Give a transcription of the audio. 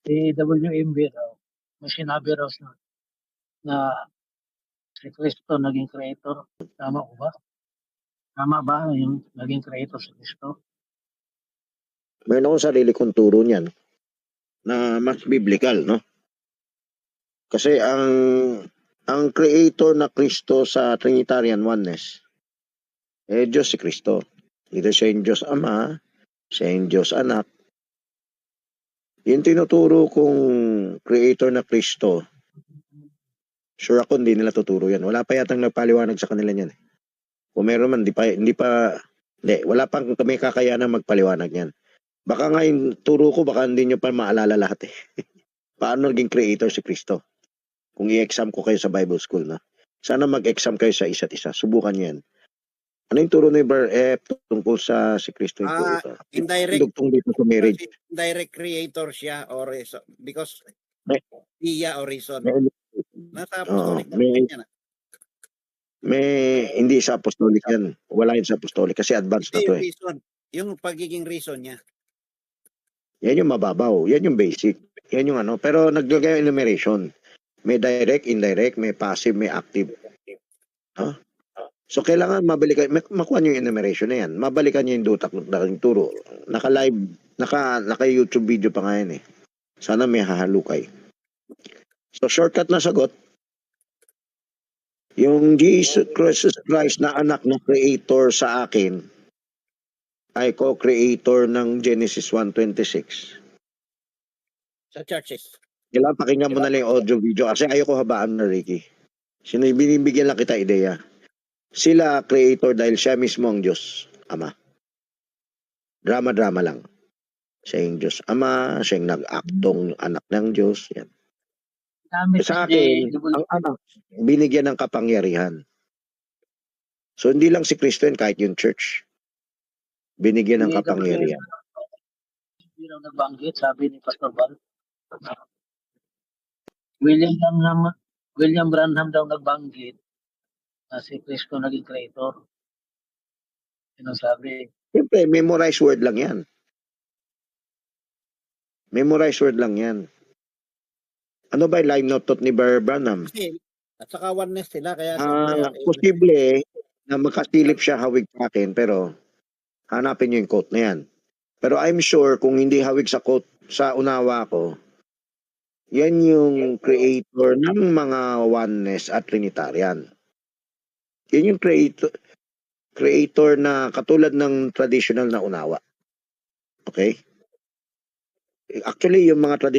Si W.M. Biro, may sinabi raw siya na si Kristo naging creator. Tama ko ba? Tama ba yung naging creator si Kristo? Meron akong sarili kong turo niyan na mas biblical, no? Kasi ang creator na Kristo sa Trinitarian Oneness, Diyos si Kristo. Dito siya yung Diyos Ama, siya yung Diyos Anak. Yung tinuturo kong creator na Kristo, sure ako hindi nila tuturo yan. Wala pa yatang nagpaliwanag sa kanila yan. Kung meron man, wala pang kami kakayanan magpaliwanag yan. Baka nga yung turo ko, baka hindi nyo pa maalala lahat eh. Paano naging creator si Kristo? Kung i-exam ko kayo sa Bible School, na sana mag-exam kayo sa isa't isa. Subukan nyo yan. Ano yung turo ni Bar F tungkol sa si Kristo yung creator? Dugtong dito sa marriage. Indirect creator siya or because iya or reason. Nasa apostolic yan. Hindi sa apostolic yan. Wala yun sa apostolic kasi advanced na to eh. Yung pagiging reason niya. Yan yung mababaw. Yan yung basic. Yan yung ano. Pero naglagay yung enumeration. May direct, indirect, may passive, may active. Huh? So kailangan mabalikan, makuha nyo yung enumeration na yan. Mabalikan nyo yung dutak ng turo. Naka-live, naka-YouTube video pa nga yan eh. Sana may hahalukay. So shortcut na sagot. Yung Jesus Christ na anak na creator sa akin ay co-creator ng Genesis 1:26. Sa churches. Kailangan pakinggan mo na lang yung audio video kasi ayoko habaan na Ricky. Binibigyan lang kita ideya. Sila creator dahil siya mismo ang Diyos Ama. Drama-drama lang. Siya yung Diyos Ama, siya yung nag-aktong anak ng Diyos. Yan. Sa akin, ang anak, binigyan ng kapangyarihan. So, hindi lang si Kristo yun, kahit yung church. Binigyan ng kapangyarihan. Hindi lang nabanggit, sabi ni Pastor Val. William Branham daw nagbanggit na si Kristo naging creator. Yun ang sabi. Siyempre, memorized word lang yan. Memorized word lang yan. Ano ba yung line note ni Branham? At saka oneness sila. Kaya posible na makasilip siya hawig sa akin, pero hanapin niyo yung quote na yan. Pero I'm sure kung hindi hawig sa quote sa unawa ko, yan yung creator ng mga oneness at Trinitarian. Yan yung creator na katulad ng traditional na unawa. Okay? Actually, yung mga traditional